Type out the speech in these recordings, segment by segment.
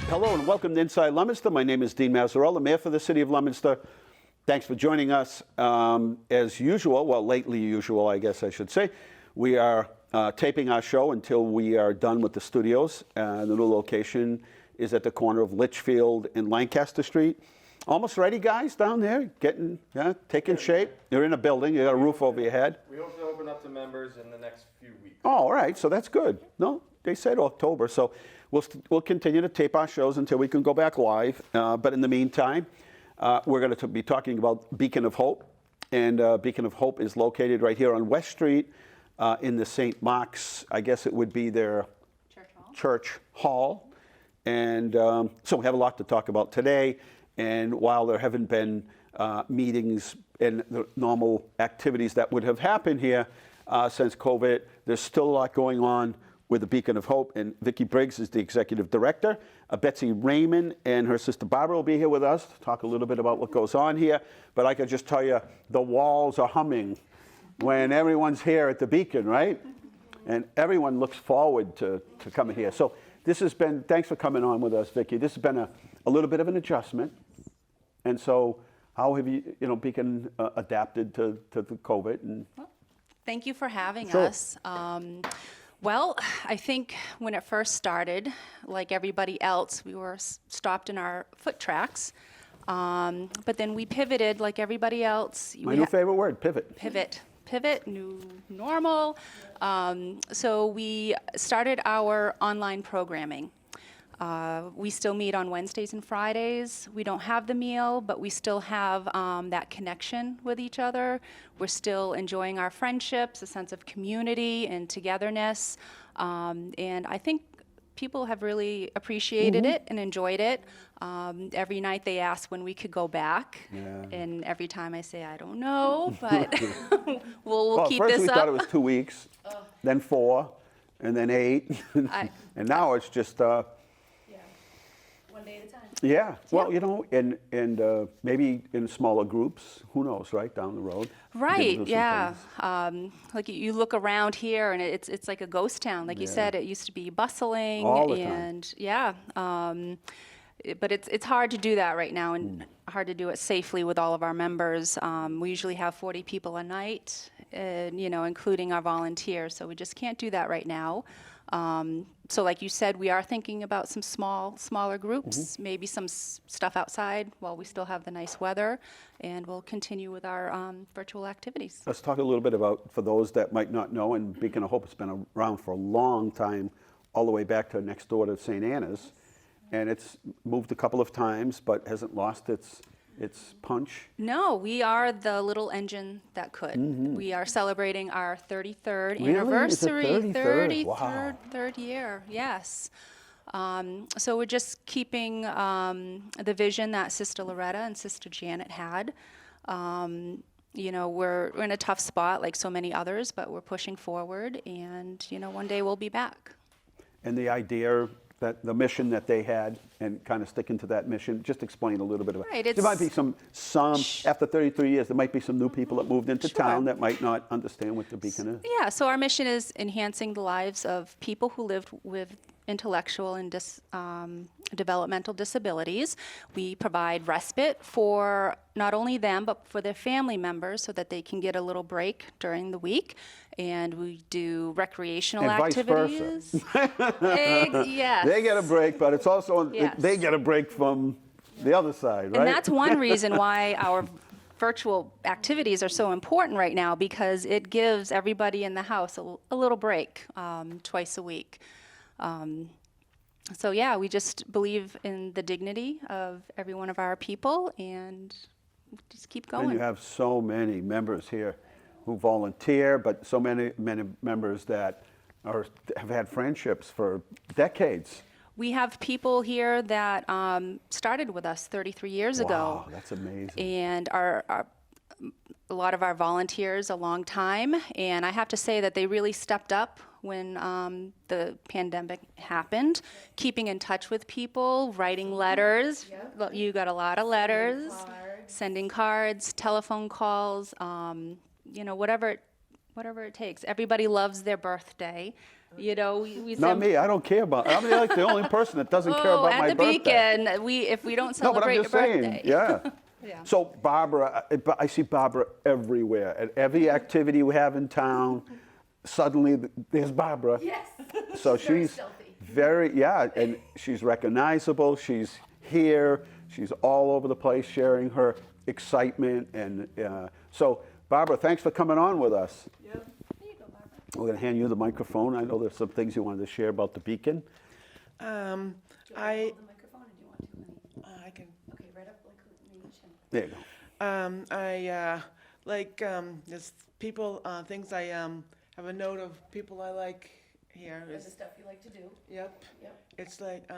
Hello and welcome to Inside Leominster. My name is Dean Mazzarella, Mayor for the City of Leominster. Thanks for joining us. As usual, well, lately usual, I guess I should say, we are taping our show until we are done with the studios. The new location is at the corner of Litchfield and Lancaster Street. Almost ready, guys, down there, taking shape. You're in a building, you got a roof over your head. We hope to open up to members in the next few weeks. Oh, all right, so that's good. No, they said October, so we'll continue to tape our shows until we can go back live. But in the meantime, we're going to be talking about Beacon of Hope. And Beacon of Hope is located right here on West Street in the St. Mark's, I guess it would be their church hall. And so we have a lot to talk about today. And while there haven't been meetings and the normal activities that would have happened here since COVID, there's still a lot going on with the Beacon of Hope. And Vicki Briggs is the executive director. Betsy Raymond and her sister Barbara will be here with us to talk a little bit about what goes on here. But I can just tell you, the walls are humming when everyone's here at the Beacon, right? And everyone looks forward to coming here. So this has been, thanks for coming on with us, Vicki. This has been a little bit of an adjustment. And so how have you, Beacon adapted to the COVID? And well, thank you for having Sure. us. Well, I think when it first started, like everybody else, we were stopped in our foot tracks. But then we pivoted like everybody else. My new favorite word, pivot. Pivot, new normal. So we started our online programming. We still meet on Wednesdays and Fridays. We don't have the meal, but we still have that connection with each other. We're still enjoying our friendships, a sense of community and togetherness. And I think people have really appreciated it and enjoyed it. Every night they ask when we could go back. Yeah. And every time I say, I don't know, but we'll keep first this we up. thought it was 2 weeks, then 4, and then 8. And now it's just... One day at a time. Yeah, well, and maybe in smaller groups, who knows, right, down the road. Right, Do some yeah. things. Like you look around here and it's like a ghost town. Like you said, it used to be bustling. All the time. And yeah, but it's hard to do that right now and hard to do it safely with all of our members. We usually have 40 people a night, including our volunteers. So we just can't do that right now. So like you said, we are thinking about some smaller groups, maybe some stuff outside while we still have the nice weather, and we'll continue with our virtual activities. Let's talk a little bit about, for those that might not know, and Beacon of Hope has been around for a long time, all the way back to next door to St. Anna's, and it's moved a couple of times, but hasn't lost its punch. No, we are the little engine that could. We are celebrating our 33rd Really? anniversary. Is it 33rd? Wow. Third year, yes. So we're just keeping the vision that Sister Loretta and Sister Janet had. We're in a tough spot like so many others, but we're pushing forward, and one day we'll be back. And the idea that the mission that they had, and kind of sticking to that mission, just explain a little bit about it. Right, There might be some after 33 years, there might be some new people that moved into town that might not understand what the Beacon is. Yeah, so our mission is enhancing the lives of people who live with intellectual and developmental disabilities. We provide respite for not only them, but for their family members so that they can get a little break during the week. And we do recreational And activities. vice versa. Yes. They get a break, but it's also, Yes. they get a break from the other side, right? And that's one reason why our virtual activities are so important right now, because it gives everybody in the house a little break twice a week. So yeah, we just believe in the dignity of every one of our people and just keep going. And you have so many members here who volunteer, but so many members that have had friendships for decades. We have people here that started with us 33 years ago. Wow, that's amazing. And a lot of our volunteers a long time. And I have to say that they really stepped up when the pandemic happened, keeping in touch with people, writing letters. Yep. You got a lot of letters, sending cards, telephone calls, whatever it takes. Everybody loves their birthday. You know, we Not me. I don't care about. I'm like the only person that doesn't care about at my the birthday. Beacon, if we don't No, but I'm celebrate your just saying. birthday. Yeah. Yeah. So Barbara, I see Barbara everywhere. At every activity we have in town, suddenly there's Barbara. Yes. So Very she's stealthy. very, yeah, and she's recognizable. She's here. She's all over the place sharing her excitement. And so, Barbara, thanks for coming on with us. There you go, Barbara. We're going to hand you the microphone. I know there's some things you wanted to share about the Beacon. Do you want to I hold the microphone, or do you want to, honey? I can. Okay, right up, like, maybe chin. There you go. There's people, things I have a note of people I like here. There's the stuff you like to do. Yep. Yep. It's like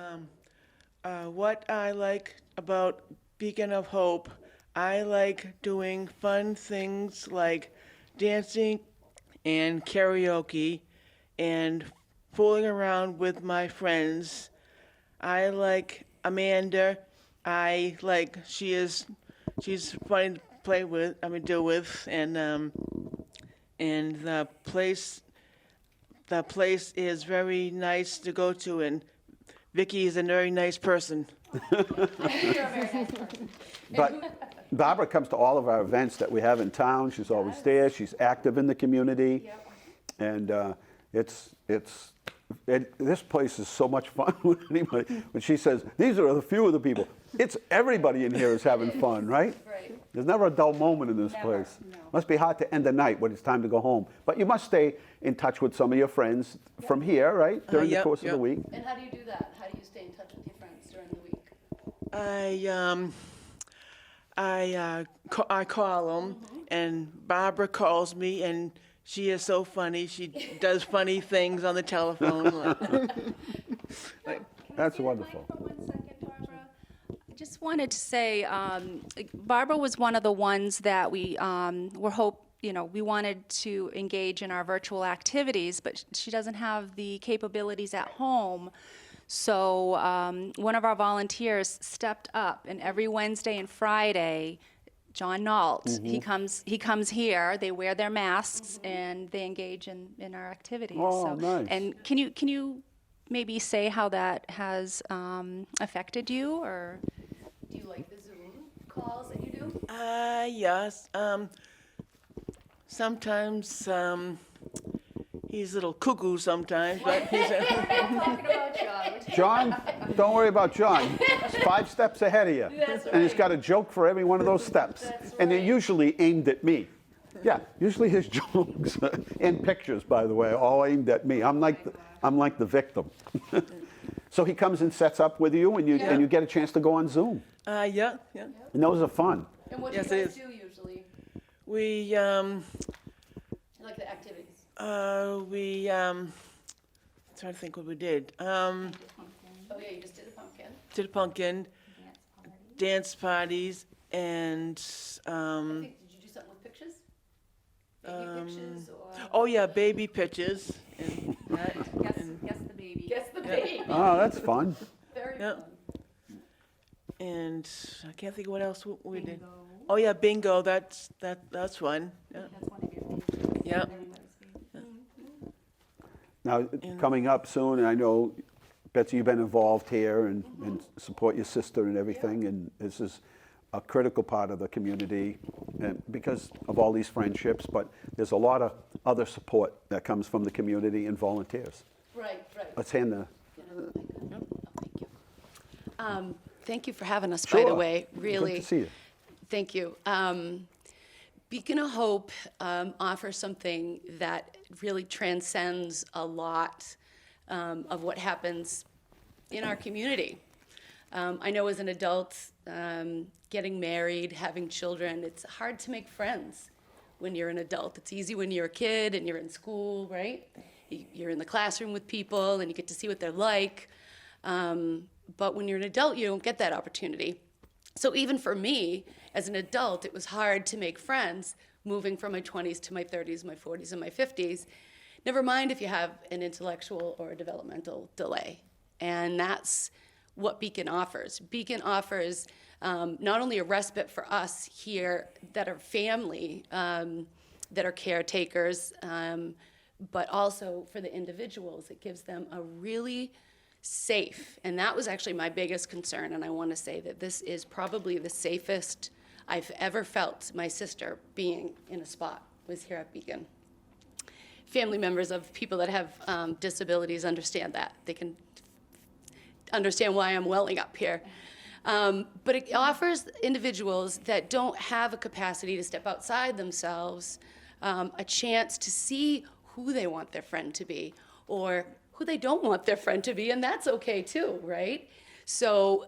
what I like about Beacon of Hope. I like doing fun things like dancing and karaoke and fooling around with my friends. I like Amanda. She's funny to play with. Deal with, and the place is very nice to go to, and Vicky is a very nice person. You're a very nice person. But Barbara comes to all of our events that we have in town. She's always there. She's active in the community. Yep. And this place is so much fun with anybody. When she says, these are a few of the people, it's everybody in here is having fun, right? Right. There's never a dull moment in this Never, place. no. Must be hard to end the night when it's time to go home. But you must stay in touch with some of your friends from here, right? During the Yep, course of the yep. week. And how do you do that? How do you stay in touch with your friends during the week? I call them, and Barbara calls me, and she is so funny. She does funny things on the telephone. That's wonderful. For 1 second, Barbara. I just wanted to say, Barbara was one of the ones that we we wanted to engage in our virtual activities, but she doesn't have the capabilities at home. So one of our volunteers stepped up, and every Wednesday and Friday, John Nault, he comes here. They wear their masks and they engage in our activities. Oh, nice. And can you maybe say how that has affected you, or? Do you like the Zoom calls that you do? Yes. Sometimes he's a little cuckoo sometimes, but he's We're not talking about John. John, don't worry about John. He's 5 steps ahead of you. That's And he's right. got a joke for every one of those steps. That's And they're right. usually aimed at me. Yeah, usually his jokes and pictures, by the way, all aimed at me. I'm like the victim. So he comes and sets up with you, and you get a chance to go on Zoom. yeah. And those are fun. And what Yes, do you it guys is. do usually? We Like the activities? trying to think what we did. Oh, yeah, you just did a pumpkin. Did a pumpkin, dance parties, and I think, did you do something with pictures? Baby pictures or? oh yeah, baby pictures. And that, Guess the baby. Guess the baby. Oh, that's fun. Very Yeah. fun. and I can't think of what else we did. Oh yeah, bingo. That's fun. Yeah. That's one of your favorites. Yeah. Now, coming up soon, and I know, Betsy, you've been involved here and support your sister and everything, and this is a critical part of the community and because of all these friendships, but there's a lot of other support that comes from the community and volunteers. Right. Let's hand the, Thank you. Thank you for having us, by the Sure. way. Really. Good to see you. Thank you. Beacon of Hope offers something that really transcends a lot of what happens in our community. I know as an adult, getting married, having children, it's hard to make friends when you're an adult. It's easy when you're a kid and you're in school, right? You're in the classroom with people and you get to see what they're like. But when you're an adult, you don't get that opportunity. So even for me, as an adult, it was hard to make friends moving from my 20s to my 30s, my 40s, and my 50s. Never mind if you have an intellectual or a developmental delay. And that's what Beacon offers. Beacon offers not only a respite for us here that are family, that are caretakers, but also for the individuals, it gives them a really safe, and that was actually my biggest concern, and I want to say that this is probably the safest I've ever felt my sister being in a spot was here at Beacon. Family members of people that have disabilities understand that. They can understand why I'm welling up here. But it offers individuals that don't have a capacity to step outside themselves a chance to see who they want their friend to be or who they don't want their friend to be, and that's okay too, right? So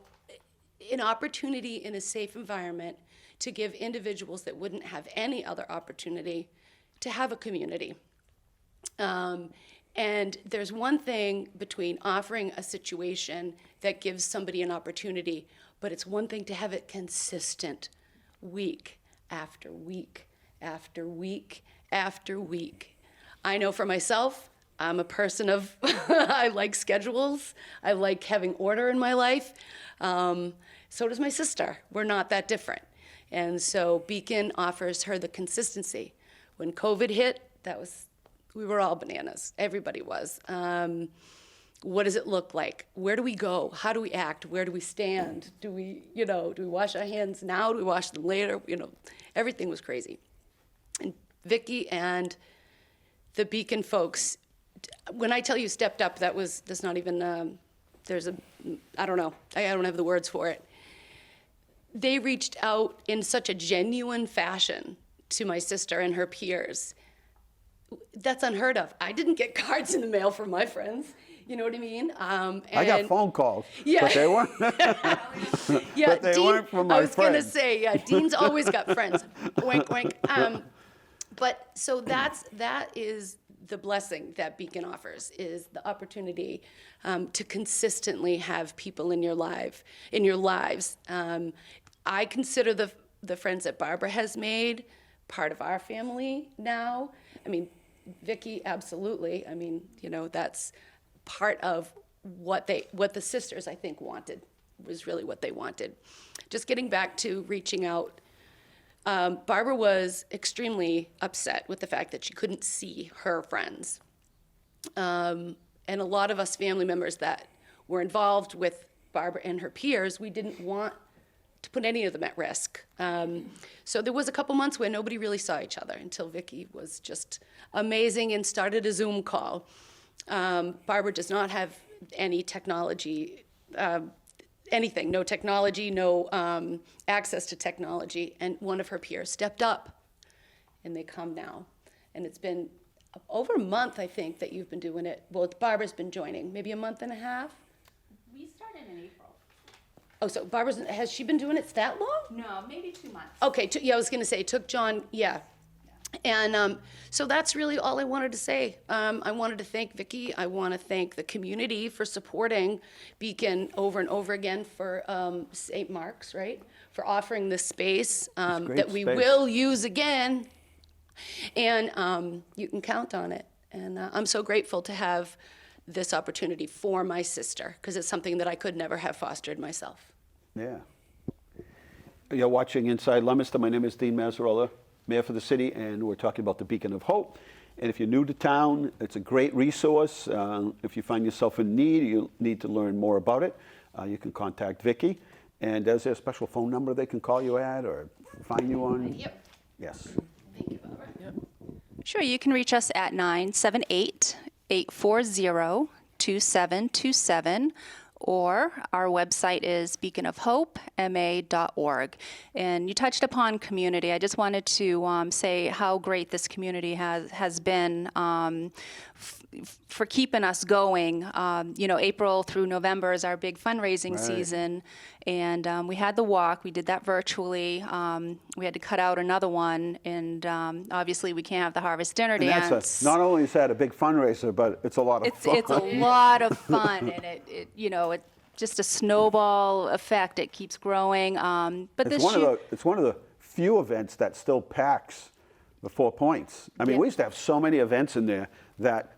an opportunity in a safe environment to give individuals that wouldn't have any other opportunity to have a community. And there's one thing between offering a situation that gives somebody an opportunity, but it's one thing to have it consistent week after week after week after week. I know for myself, I'm a person of, I like schedules. I like having order in my life. So does my sister. We're not that different. And so Beacon offers her the consistency. When COVID hit, we were all bananas. Everybody was. What does it look like? Where do we go? How do we act? Where do we stand? Do we wash our hands now? Do we wash them later? Everything was crazy. And Vicki and the Beacon folks, when I tell you stepped up, that's not even, I don't know. I don't have the words for it. They reached out in such a genuine fashion to my sister and her peers. That's unheard of. I didn't get cards in the mail from my friends. You know what I mean? I got phone calls, Yeah. but they weren't. Yeah, but they weren't from my I was going to friends. say, yeah, Dean's always got friends. Wink, wink. But so that is the blessing that Beacon offers, is the opportunity to consistently have people in your lives. I consider the friends that Barbara has made part of our family now. I mean, Vicki, absolutely. I mean, that's part of what the sisters, I think, wanted, was really what they wanted. Just getting back to reaching out, Barbara was extremely upset with the fact that she couldn't see her friends. And a lot of us family members that were involved with Barbara and her peers, we didn't want to put any of them at risk. So there was a couple months where nobody really saw each other until Vicki was just amazing and started a Zoom call. Barbara does not have any technology, anything, no technology, no access to technology, and one of her peers stepped up, and they come now. And it's been over a month, I think, that you've been doing it. Well, Barbara's been joining, maybe a month and a half? We started in April. Oh, so has she been doing it that long? No, maybe 2 months. Okay, yeah, I was gonna say, it took John, yeah. And so that's really all I wanted to say. I wanted to thank Vicki. I want to thank the community for supporting Beacon over and over again, for St. Mark's, right? For offering this space great that we space. will use again. And you can count on it. And I'm so grateful to have this opportunity for my sister, because it's something that I could never have fostered myself. Yeah. You're watching Inside Leominster. My name is Dean Mazzarella, Mayor for the city, and we're talking about the Beacon of Hope. And if you're new to town, it's a great resource. If you find yourself in need, you need to learn more about it, you can contact Vicki. And is there a special phone number they can call you at or find you on? Yep. Yes. Thank you, Barbara. Sure, you can reach us at 978-840-2727, or our website is beaconofhopema.org. And you touched upon community. I just wanted to say how great this community has been for keeping us going. April through November is our big fundraising season, and we had the walk. We did that virtually. We had to cut out another one, and obviously we can't have the harvest dinner And dance. that's not only is that a big fundraiser, but it's a lot of fun. It's a lot of fun, and it just a snowball effect. It keeps growing. But It's one of the few events that still packs the 4 Points. I mean, Yeah. we used to have so many events in there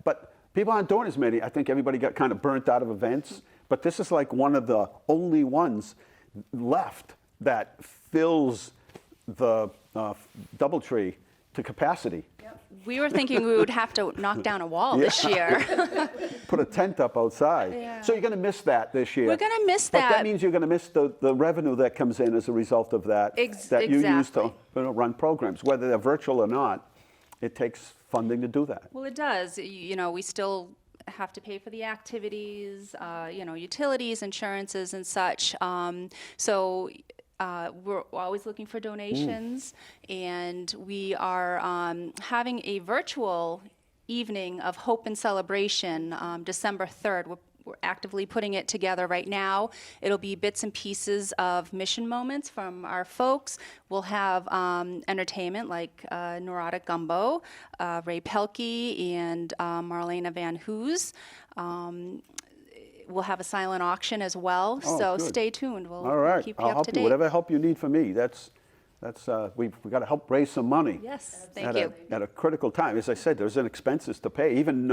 but people aren't doing as many. I think everybody got kind of burnt out of events, but this is like one of the only ones left that fills the DoubleTree to capacity. We were thinking we would have to knock down a wall this year. Put a tent up outside. Yeah. So you're going to miss that this year. We're going to miss But that. that means you're going to miss the revenue that comes in as a result of that, that you use to Exactly. run programs. Whether they're virtual or not, it takes funding to do that. Well, it does. You know, we still have to pay for the activities, you know, utilities, insurances, and such. We're always looking for donations, and we are having a virtual evening of hope and celebration December 3rd. We're actively putting it together right now. It'll be bits and pieces of mission moments from our folks. We'll have entertainment like Neurotic Gumbo, Ray Pelkey, and Marlena Van Hoos. We'll have a silent auction as well, Oh, so good. stay tuned. We'll All right, keep you I'll up help to you. date. Whatever help you need from me. We've got to help raise some money. Yes, thank you. At a critical time. As I said, there's an expenses to pay. Even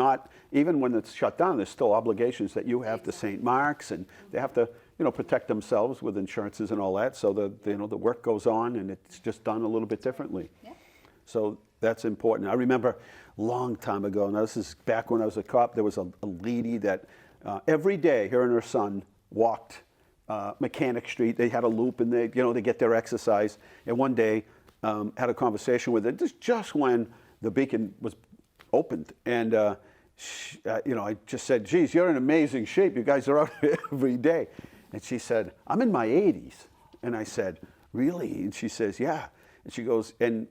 when it's shut down, there's still obligations that you have to St. Mark's, and they have to, protect themselves with insurances and all that. So the work goes on, and it's just done a little bit differently. Yeah. So that's important. I remember a long time ago, now this is back when I was a cop, there was a lady that every day, her and her son walked Mechanic Street. They had a loop, and they get their exercise. And one day, had a conversation with her. This just when the beacon was opened, and I just said, "Geez, you're in amazing shape. You guys are out every day." And she said, "I'm in my 80s." And I said, "Really?" And she says, "Yeah." And she goes, and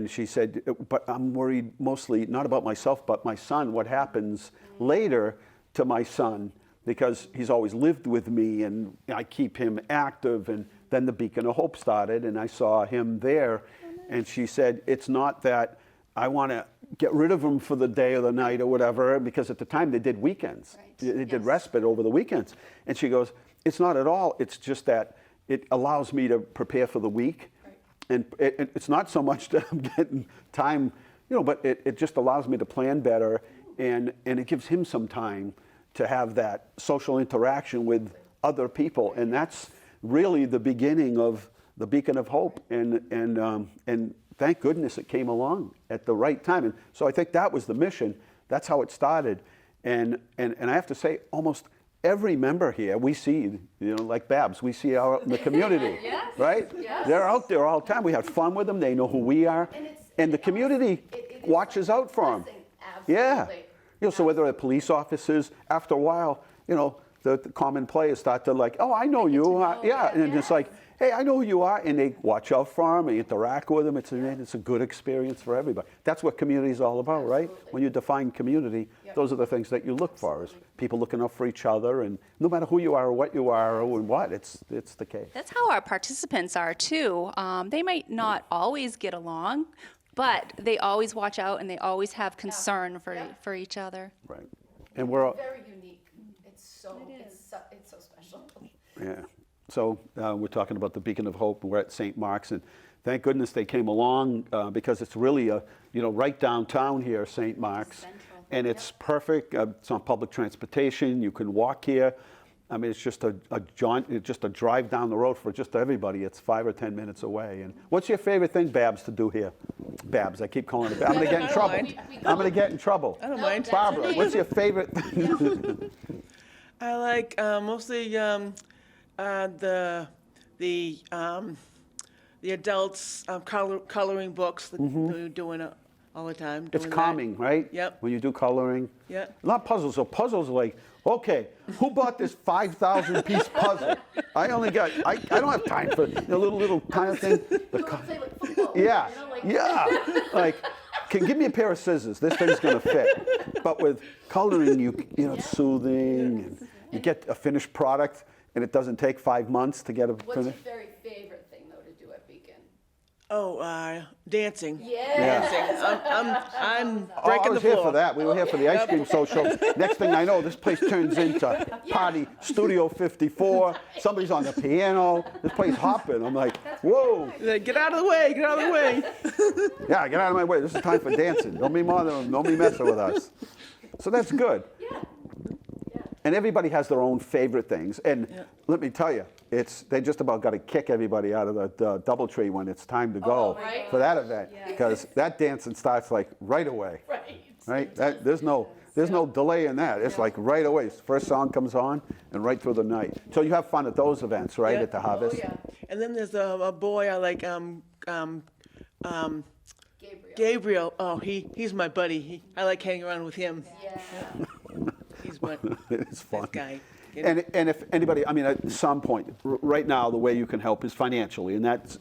she said, "But I'm worried mostly not about myself, but my son. What happens later to my son?" Because he's always lived with me, and I keep him active. And then the Beacon of Hope started, and I saw him there. And she said, "It's not that I want to get rid of him for the day or the night or whatever," because at the time they did weekends. Right. They did respite over the weekends. And she goes, "It's not at all. It's just that it allows me to prepare for the week. And it's not so much that I'm getting time, but it just allows me to plan better, and it gives him some time to have that social interaction with other people." And that's really the beginning of the Beacon of Hope. And thank goodness it came along at the right time. And so I think that was the mission. That's how it started. And I have to say, almost every member here, we see, like Babs, we see out in the community, Yes, right? yes. They're out there all the time. We have fun with them. They know who we are. And the community watches out for them. Yeah. Absolutely. So whether they're police officers, after a while, the common players start to like, "Oh, I know you." Yeah. And it's like, "Hey, I know who you are." And they watch out for them, they interact with them. It's a good experience for everybody. That's what community is all about, right? When you define community, those are the things that you look for, is people looking out for each other. And no matter who you are or what you are or what, it's the case. That's how our participants are too. They might not always get along, but they always watch out, and they always have concern for each other. Right. And we're all, Very unique. It's so special. yeah. So we're talking about the Beacon of Hope. We're at St. Mark's, and thank goodness they came along because it's really right downtown here, St. Mark's, Central. and it's perfect. It's on public transportation. You can walk here. I mean, it's just a drive down the road for just everybody. It's 5 or 10 minutes away. And what's your favorite thing, Babs, to do here? Babs, I keep calling her Babs. I'm gonna get in trouble. I'm gonna get in trouble. I don't mind. Barbara, what's your favorite thing? I like mostly the adults coloring books that we're doing all the time. It's doing that. calming, right? Yep. When you do coloring. Yep. Not puzzles. So puzzles are like, okay, who bought this 5,000 piece puzzle? I don't have time for the little kind of thing. Say like football. Yeah, Like, yeah. Like, give me a pair of scissors. This thing's gonna fit. But with coloring, it's soothing, and you get a finished product, and it doesn't take 5 months to get a What's your finished. very favorite thing though to do at Beacon? Oh, dancing. Yeah. Dancing. I'm Oh, breaking I was the here floor. for that. We were here for the ice cream social. Next thing I know, this place turns into Party Studio 54. Somebody's on the piano. This place hopping. I'm like, whoa. Get out of the way. Get out of the way. Yeah, get out of my way. This is time for dancing. Don't be messing with us. So that's good. And everybody has their own favorite things. And let me tell you, they just about got to kick everybody out of the DoubleTree when it's time to go for that event, because that dancing starts like right away. Right? There's no delay in that. It's like right away. First song comes on and right through the night. So you have fun at those events, right? Yeah. At the Harvest. And then there's a boy I like, Gabriel. Oh, he's my buddy. I like hanging around with him. Yeah. He's my It's fun. that guy. And if anybody, I mean, at some point, right now, the way you can help is financially, and that's,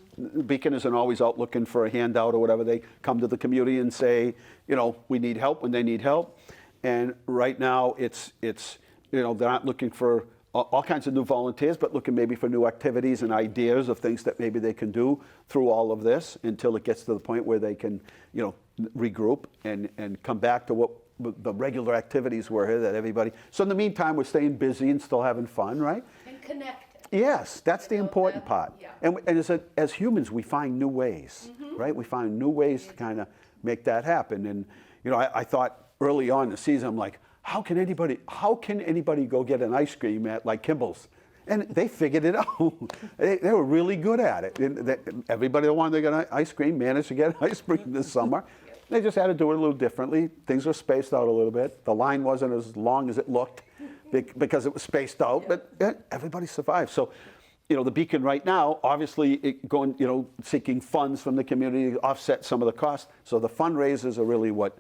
Beacon isn't always out looking for a handout or whatever. They come to the community and say, you know, we need help when they need help. And right now, it's you know, they're not looking for all kinds of new volunteers, but looking maybe for new activities and ideas of things that maybe they can do through all of this until it gets to the point where they can, you know, regroup and come back to what the regular activities were here that everybody. So in the meantime, we're staying busy and still having fun, right? And connected. Yes, that's the You know, important that- part. yeah. And as humans, we find new ways, right? We find new ways to kind of make that happen. And you know, I thought early on in the season, I'm like, how can anybody go get an ice cream at like Kimball's? And they figured it out. They were really good at it. And everybody that wanted to get ice cream managed to get ice cream this summer. They just had to do it a little differently. Things were spaced out a little bit. The line wasn't as long as it looked because it was spaced out, but everybody survived. So, you know, the Beacon right now, obviously seeking funds from the community to offset some of the costs. So the fundraisers are really what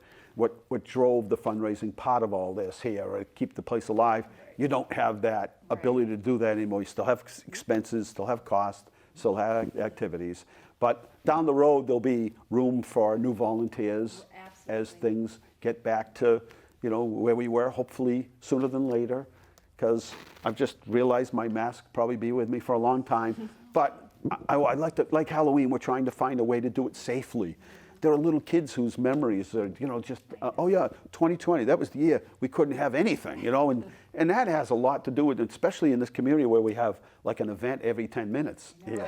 drove the fundraising part of all this here, right? Keep the place alive. You don't have that ability to do that anymore. You still have expenses, still have costs, still have activities. But down the road, there'll be room for new volunteers as things get back to, you know, where we were, hopefully sooner than later, because I've just realized my mask probably be with me for a long time. But I'd like Halloween, we're trying to find a way to do it safely. There are little kids whose memories are, you know, just, oh yeah, 2020, that was the year we couldn't have anything, you know, and that has a lot to do with it, especially in this community where we have like an event every 10 minutes. Yeah.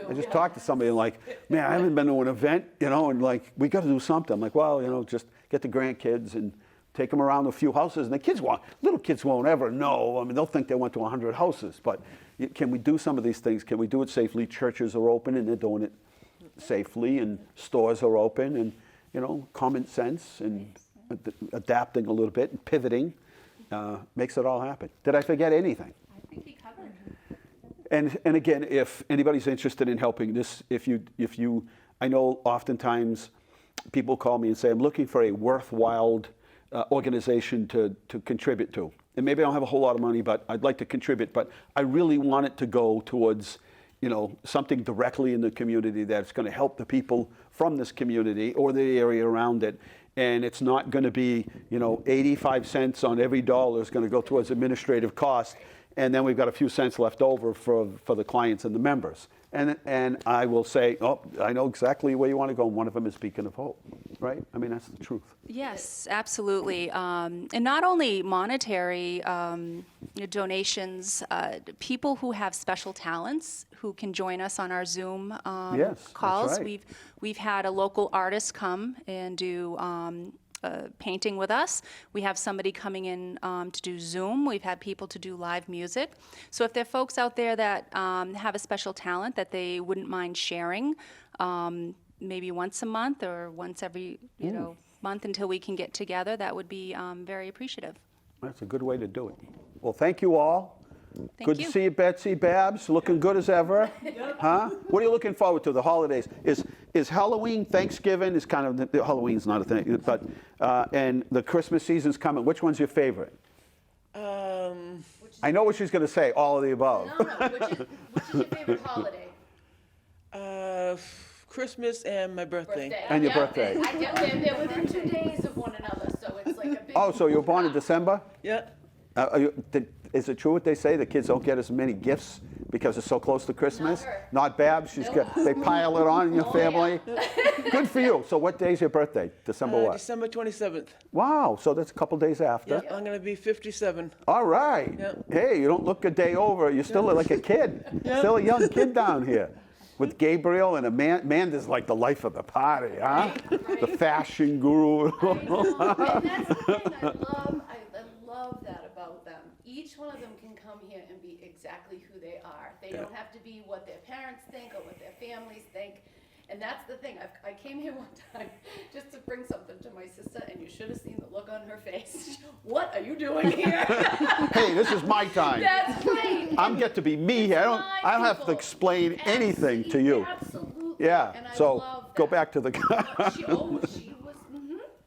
I just talked to somebody like, man, I haven't been to an event, you know, and like, we got to do something. I'm like, well, you know, just get the grandkids and take them around a few houses. And little kids won't ever know. I mean, they'll think they went to 100 houses, but can we do some of these things? Can we do it safely? Churches are open and they're doing it safely, and stores are open, and you know, common sense and adapting a little bit and pivoting makes it all happen. Did I forget anything? I think he covered. And again, if anybody's interested in helping this, if you, I know oftentimes people call me and say, I'm looking for a worthwhile organization to contribute to. And maybe I don't have a whole lot of money, but I'd like to contribute. But I really want it to go towards, you know, something directly in the community that's going to help the people from this community or the area around it. And it's not going to be, you know, 85 cents on every dollar is going to go towards administrative costs. And then we've got a few cents left over for the clients and the members. And I will say, oh, I know exactly where you want to go. And one of them is Beacon of Hope, right? I mean, that's the truth. Yes, absolutely. And not only monetary donations, people who have special talents who can join us on our Zoom Yes, that's calls. right. We've had a local artist come and do painting with us. We have somebody coming in to do Zoom. We've had people to do live music. So if there are folks out there that have a special talent that they wouldn't mind sharing, maybe once a month or once every month until we can get together, that would be very appreciative. That's a good way to do it. Well, thank you all. Thank Good you. to see you, Betsy. Babs, looking good as ever. Huh? What are you looking forward to? The holidays. Is Halloween, Thanksgiving is kind of Halloween's not a thing, but and the Christmas season's coming. Which one's your favorite? I know what she's going to say. All of the above. No, which is your favorite holiday? Christmas and my birthday. And your Yeah, birthday. I get they're within 2 days of one another, so it's like a big. Oh, so you were born in December? Yeah. Is it true what they say? The kids don't get as many gifts because it's so close to Christmas? Not her. Not Babs? They pile it on in your family? Good for you. So what day's your birthday? December what? December 27th. Wow, so that's a couple days after. Yeah, I'm going to be 57. All right. Yeah. Hey, you don't look a day over. You're still like a kid. Still a young kid down here. With Gabriel and Amanda's like the life of the party, huh? Right. The fashion guru. I know, and that's the thing. I love that about them. Each each one of them can come here and be exactly who they are. They don't have to be what their parents think or what their families think. And that's the thing. I came here one time just to bring something to my sister, and you should have seen the look on her face. What are you doing here? Hey, this is my time. That's right. I'm get to be me here. I don't have to explain anything to you. Absolutely. Yeah, And I so love go that. back to the, She was,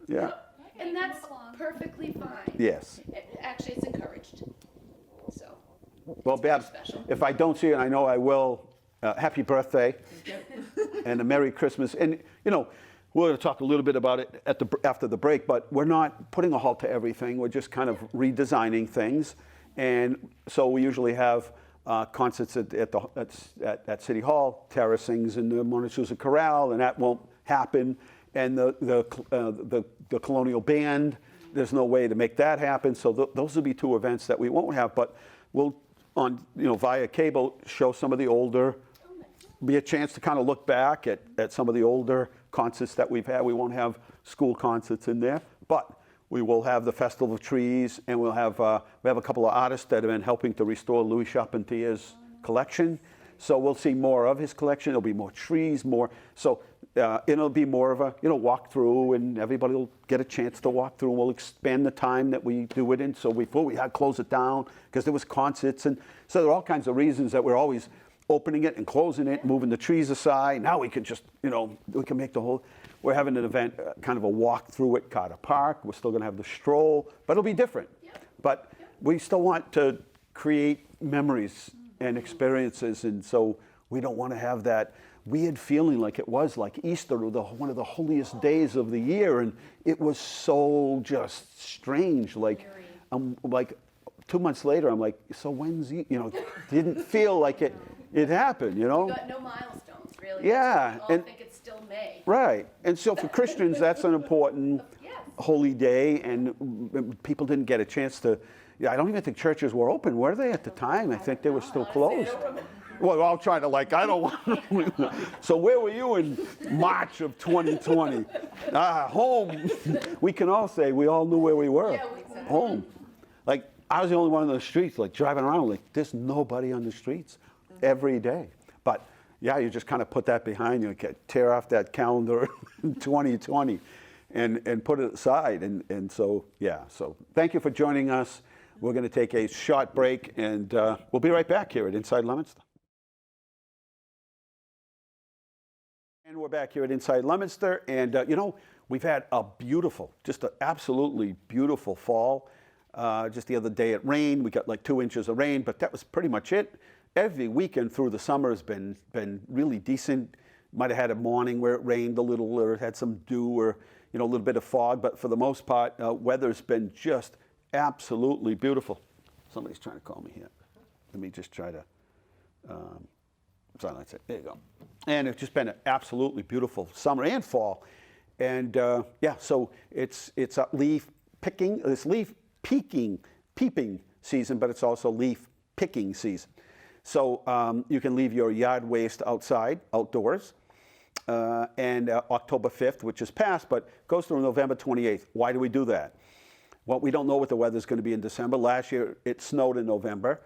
yeah, and that's perfectly fine. yes. Actually, it's encouraged. So, Well, Babs, special. if I don't see you, and I know I will, happy birthday and a Merry Christmas. And, you know, we're going to talk a little bit about it after the break, but we're not putting a halt to everything. We're just kind of redesigning things. And so we usually have concerts at City Hall, Tara sings in the Montezuma Chorale, and that won't happen. And the Colonial Band, there's no way to make that happen. So those will be two events that we won't have, but we'll, via cable, show some of the older, be a chance to kind of look back at some of the older concerts that we've had. We won't have school concerts in there, but we will have the Festival of Trees, and we have a couple of artists that have been helping to restore Louis Charpentier's collection. So we'll see more of his collection. There'll be more trees, more. So it'll be more of a walk through, and everybody will get a chance to walk through. We'll expand the time that we do it in. So before we had to close it down because there was concerts, and so there are all kinds of reasons that we're always opening it and closing it, moving the trees aside. Now we can just, we can make the whole. We're having an event, kind of a walk through at Carter Park. We're still going to have the stroll, but it'll be different. But we still want to create memories and experiences, and so we don't want to have that weird feeling like it was like Easter, or one of the holiest days of the year, and it was so just strange. Like, I'm like 2 months later, I'm like, so when's didn't feel like it happened, You got no milestones, really. Yeah, We all and- think it's still May. Right. And so for Christians, that's an important Yes. holy day, and people didn't get a chance to. I don't even think churches were open, were they at the time? I think they were still closed. Well, I'm trying to I don't want. So where were you in March of 2020? Home. We can all say we all knew where we were. Yeah, exactly. Home. Like, I was the only one on the streets, like driving around, like there's nobody on the streets every day. But yeah, you just kind of put that behind you, tear off that calendar in 2020 and put it aside. And so, yeah, so thank you for joining us. We're going to take a short break, and we'll be right back here at Inside Leominster. And we're back here at Inside Leominster, and we've had a beautiful, just an absolutely beautiful fall. Just the other day it rained. We got like 2 inches of rain, but that was pretty much it. Every weekend through the summer has been really decent. Might have had a morning where it rained a little, or it had some dew, or a little bit of fog, but for the most part, weather's been just absolutely beautiful. Somebody's trying to call me here. Let me just try to silence it. There you go. And it's just been an absolutely beautiful summer and fall. And so it's a leaf picking, it's leaf peeping season, but it's also leaf picking season. So you can leave your yard waste outside, outdoors, and October 5th, which is past, but goes through November 28th. Why do we do that? Well, we don't know what the weather's going to be in December. Last year, it snowed in November.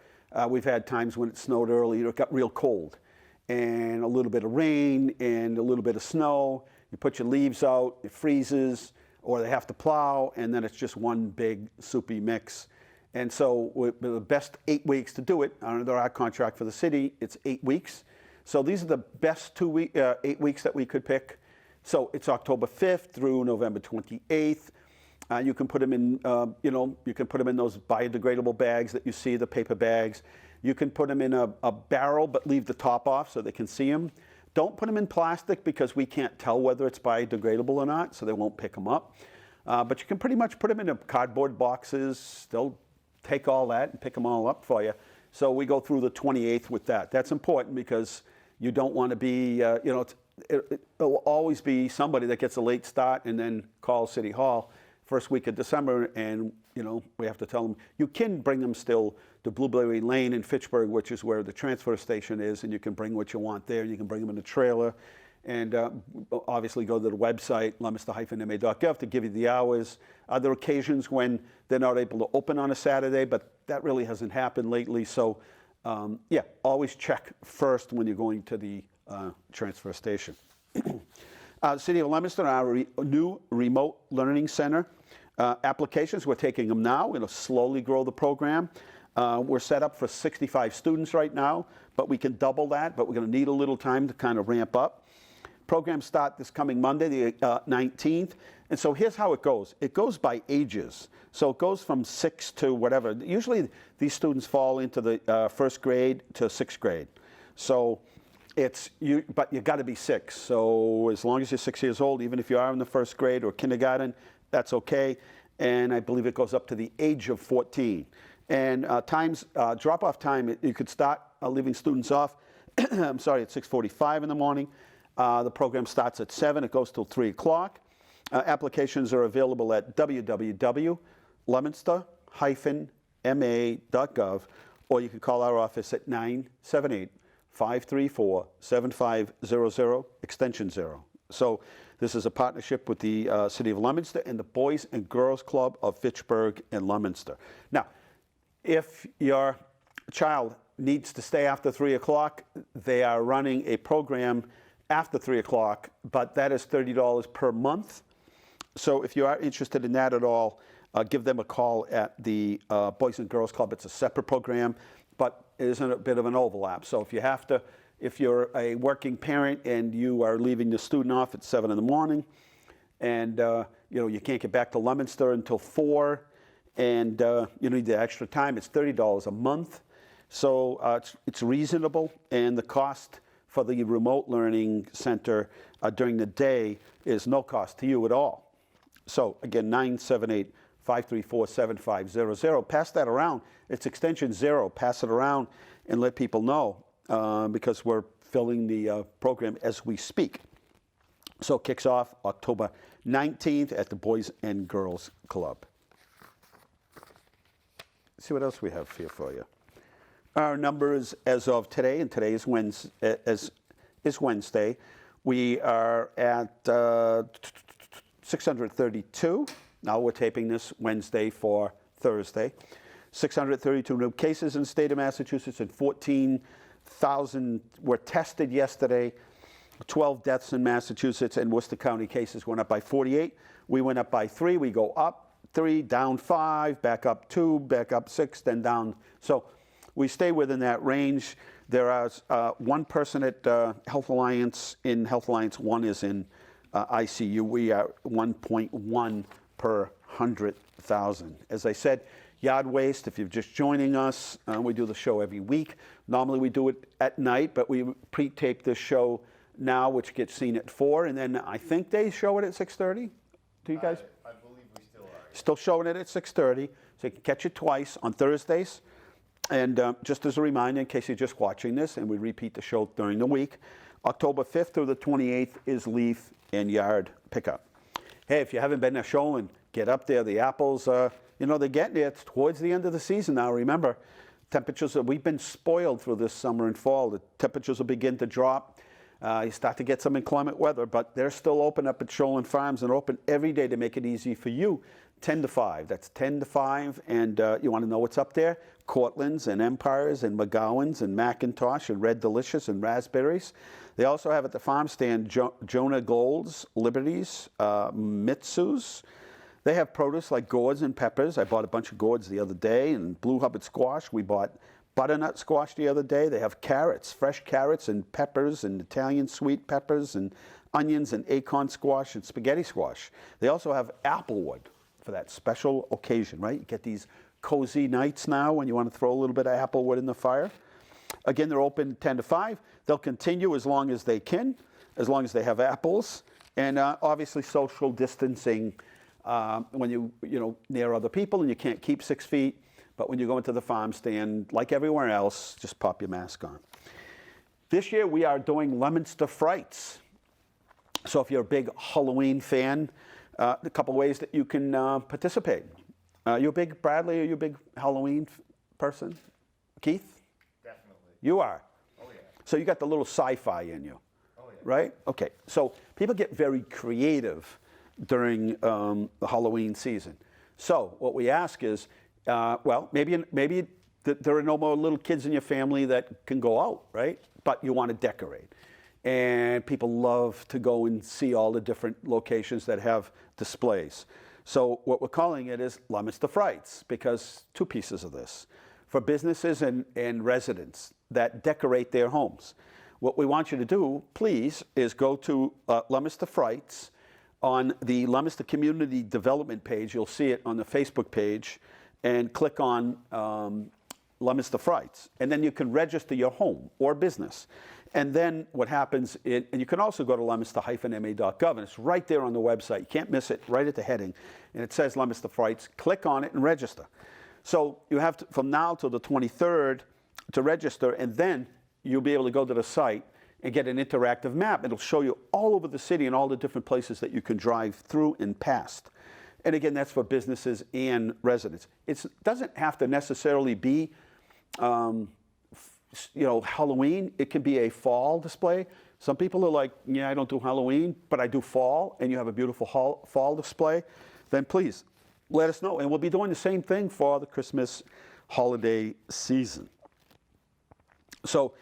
We've had times when it snowed early. It got real cold, and a little bit of rain and a little bit of snow. You put your leaves out, it freezes, or they have to plow, and then it's just one big soupy mix. And so the best 8 weeks to do it, under our contract for the city, it's 8 weeks. So these are the best 8 weeks that we could pick. So it's October 5th through November 28th. You can put them in, you can put them in those biodegradable bags that you see, the paper bags. You can put them in a barrel, but leave the top off so they can see them. Don't put them in plastic because we can't tell whether it's biodegradable or not, so they won't pick them up. But you can pretty much put them in cardboard boxes. They'll take all that and pick them all up for you. So we go through the 28th with that. That's important because you don't want to be, it will always be somebody that gets a late start and then calls City Hall first week of December, and we have to tell them, you can bring them still to Blueberry Lane in Fitchburg, which is where the transfer station is, and you can bring what you want there. You can bring them in a trailer, And obviously go to the website, leominster-ma.gov, to give you the hours. Other occasions when they're not able to open on a Saturday, but that really hasn't happened lately. So yeah, always check first when you're going to the transfer station. City of Leominster, our new remote learning center applications, we're taking them now. We're going to slowly grow the program. We're set up for 65 students right now, but we can double that, but we're going to need a little time to kind of ramp up. Programs start this coming Monday, the 19th. And so here's how it goes. It goes by ages. So it goes from 6 to whatever. Usually these students fall into the first grade to 6th grade. So it's you, but you got to be 6. So as long as you're 6 years old, even if you are in the first grade or kindergarten, that's okay. And I believe it goes up to the age of 14. And drop-off time, you could start leaving students off, I'm sorry, at 6:45 in the morning. The program starts at 7. It goes till 3 o'clock. Applications are available at www.leominster-ma.gov, or you can call our office at 978-534-7500, extension 0. So this is a partnership with the City of Leominster and the Boys and Girls Club of Fitchburg and Leominster. Now, if your child needs to stay after 3 o'clock, they are running a program after 3 o'clock, but that is $30 per month. So if you are interested in that at all, give them a call at the Boys and Girls Club. It's a separate program, but it is a bit of an overlap. So if you're a working parent and you are leaving the student off at 7 in the morning, and you can't get back to Leominster until 4, and you need the extra time, it's $30 a month. So it's reasonable, and the cost for the remote learning center during the day is no cost to you at all. So again, 978-534-7500. Pass that around. It's extension 0. Pass it around and let people know because we're filling the program as we speak. So it kicks off October 19th at the Boys and Girls Club. Let's see what else we have here for you. Our numbers as of today, and today is Wednesday, we are at 632. Now we're taping this Wednesday for Thursday. 632 new cases in the state of Massachusetts, and 14,000 were tested yesterday. 12 deaths in Massachusetts, and Worcester County cases went up by 48. We went up by 3. We go up 3, down 5, back up 2, back up 6, then down. So we stay within that range. There is one person at Health Alliance. In Health Alliance, 1 is in ICU. We are 1.1 per 100,000. As I said, yard waste, if you're just joining us, we do the show every week. Normally we do it at night, but we pre-tape this show now, which gets seen at 4, and then I think they show it at 6:30. Do you guys? I believe we still are. Still showing it at 6:30, so you can catch it twice on Thursdays. And just as a reminder, in case you're just watching this, and we repeat the show during the week, October 5th through the 28th is leaf and yard pickup. Hey, if you haven't been to Shoalin, get up there. The apples, they're getting there. It's towards the end of the season now. Remember, we've been spoiled through this summer and fall. The temperatures will begin to drop. You start to get some inclement weather, but they're still open up at Shoalin Farms and open every day to make it easy for you. 10 to 5. That's 10 to 5. And you want to know what's up there? Cortland's and Empires and McGowan's and Macintosh and Red Delicious and raspberries. They also have at the farm stand Jonah Gold's, Liberties, Mitsu's. They have produce like gourds and peppers. I bought a bunch of gourds the other day, and Blue Hubbard squash. We bought butternut squash the other day. They have carrots, fresh carrots and peppers and Italian sweet peppers and onions and acorn squash and spaghetti squash. They also have applewood for that special occasion, right? You get these cozy nights now when you want to throw a little bit of applewood in the fire. Again, they're open 10 to 5. They'll continue as long as they can, as long as they have apples. And obviously social distancing when you near other people and you can't keep 6 feet. But when you go into the farm stand, like everywhere else, just pop your mask on. This year we are doing Leominster Frights. So if you're a big Halloween fan, a couple ways that you can participate. You a big, Bradley, are you a big Halloween person? Keith? Definitely. You are? Oh, yeah. So you got the little sci-fi in you. Oh, yeah. right? Okay, so people get very creative during the Halloween season. So what we ask is, well, maybe there are no more little kids in your family that can go out, right? But you want to decorate. And people love to go and see all the different locations that have displays. So what we're calling it is Leominster Frights, because two pieces of this. For businesses and residents that decorate their homes. What we want you to do, please, is go to Leominster Frights on the Leominster Community Development page. You'll see it on the Facebook page, and click on Leominster Frights. And then you can register your home or business. And then what happens, and you can also go to leominster-ma.gov, and it's right there on the website. You can't miss it, right at the heading. And it says Leominster Frights. Click on it and register. So you have to, from now till the 23rd to register, and then you'll be able to go to the site and get an interactive map. It'll show you all over the city and all the different places that you can drive through and past. And again, that's for businesses and residents. It doesn't have to necessarily be Halloween. It can be a fall display. Some people are like, yeah, I don't do Halloween, but I do fall, and you have a beautiful fall display. Then please let us know. And we'll be doing the same thing for the Christmas holiday season. So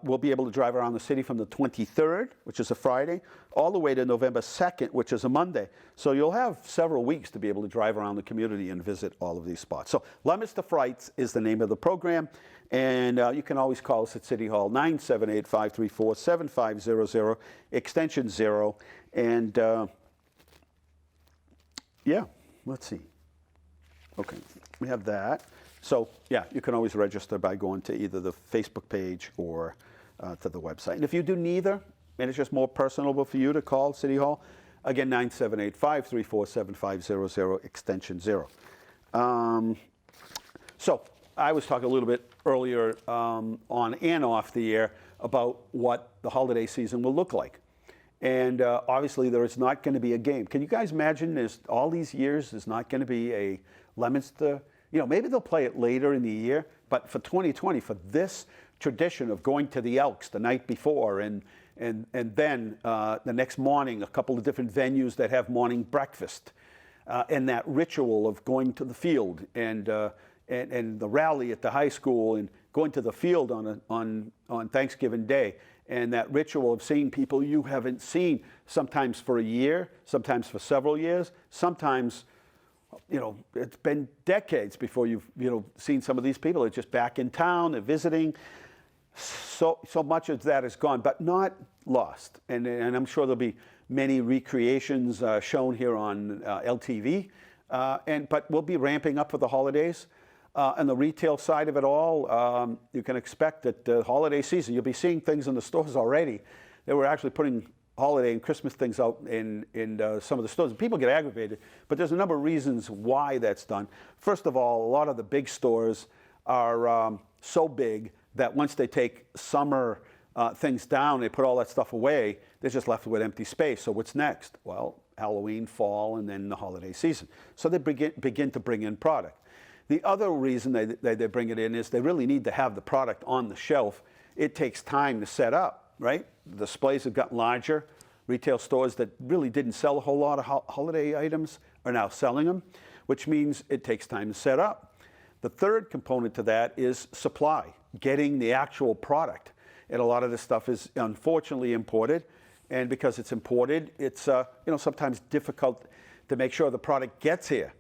we'll be able to drive around the city from the 23rd, which is a Friday, all the way to November 2nd, which is a Monday. So you'll have several weeks to be able to drive around the community and visit all of these spots. So Leominster Frights is the name of the program. And you can always call us at City Hall, 978-534-7500, extension 0. And yeah, let's see. Okay, we have that. So yeah, you can always register by going to either the Facebook page or to the website. And if you do neither, and it's just more personable for you to call City Hall, again, 978-534-7500, extension 0. So I was talking a little bit earlier on and off the air about what the holiday season will look like. And obviously there is not going to be a game. Can you guys imagine all these years there's not going to be a Leominster? Maybe they'll play it later in the year, but for 2020, for this tradition of going to the Elks the night before and then the next morning, a couple of different venues that have morning breakfast, and that ritual of going to the field and the rally at the high school and going to the field on Thanksgiving Day, and that ritual of seeing people you haven't seen, sometimes for a year, sometimes for several years, sometimes it's been decades before you've seen some of these people. They're just back in town, they're visiting. So much of that is gone, but not lost. And I'm sure there'll be many recreations shown here on LTV. But we'll be ramping up for the holidays. On the retail side of it all, you can expect that the holiday season, you'll be seeing things in the stores already. They were actually putting holiday and Christmas things out in some of the stores. People get aggravated, but there's a number of reasons why that's done. First of all, a lot of the big stores are so big that once they take summer things down, they put all that stuff away, they're just left with empty space. So what's next? Well, Halloween, fall, and then the holiday season. So they begin to bring in product. The other reason they bring it in is they really need to have the product on the shelf. It takes time to set up, right? The displays have gotten larger. Retail stores that really didn't sell a whole lot of holiday items are now selling them, which means it takes time to set up. The third component to that is supply, getting the actual product. And a lot of this stuff is unfortunately imported. And because it's imported, it's sometimes difficult to make sure the product gets here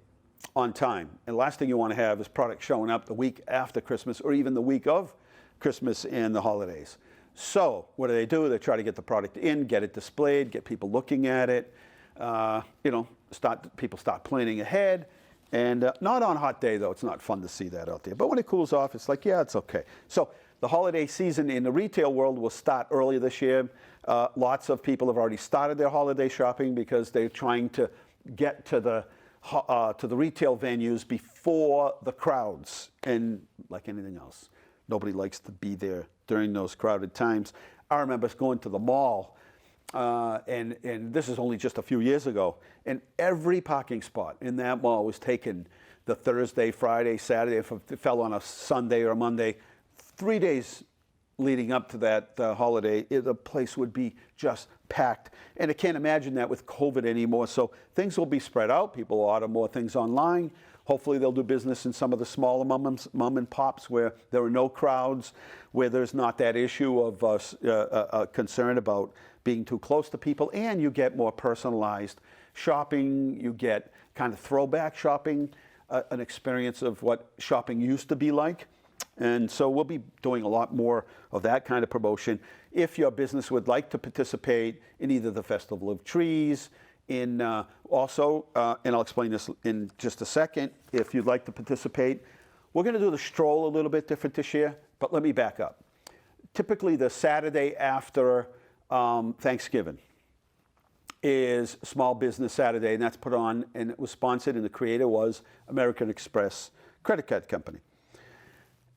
on time. And the last thing you want to have is product showing up the week after Christmas or even the week of Christmas and the holidays. So what do? They try to get the product in, get it displayed, get people looking at it, people start planning ahead. And not on a hot day, though. It's not fun to see that out there. But when it cools off, it's like, yeah, it's okay. So the holiday season in the retail world will start early this year. Lots of people have already started their holiday shopping because they're trying to get to the retail venues before the crowds. And like anything else, nobody likes to be there during those crowded times. I remember going to the mall, and this is only just a few years ago, and every parking spot in that mall was taken the Thursday, Friday, Saturday. If it fell on a Sunday or a Monday, 3 days leading up to that holiday, the place would be just packed. And I can't imagine that with COVID anymore. So things will be spread out. People will order more things online. Hopefully they'll do business in some of the smaller mom and pops where there are no crowds, where there's not that issue of concern about being too close to people, and you get more personalized shopping. You get kind of throwback shopping, an experience of what shopping used to be like. And so we'll be doing a lot more of that kind of promotion. If your business would like to participate in either the Festival of Trees, and I'll explain this in just a second, if you'd like to participate, we're going to do the stroll a little bit different this year, but let me back up. Typically the Saturday after Thanksgiving is Small Business Saturday, and that's put on, and it was sponsored, and the creator was American Express credit card company.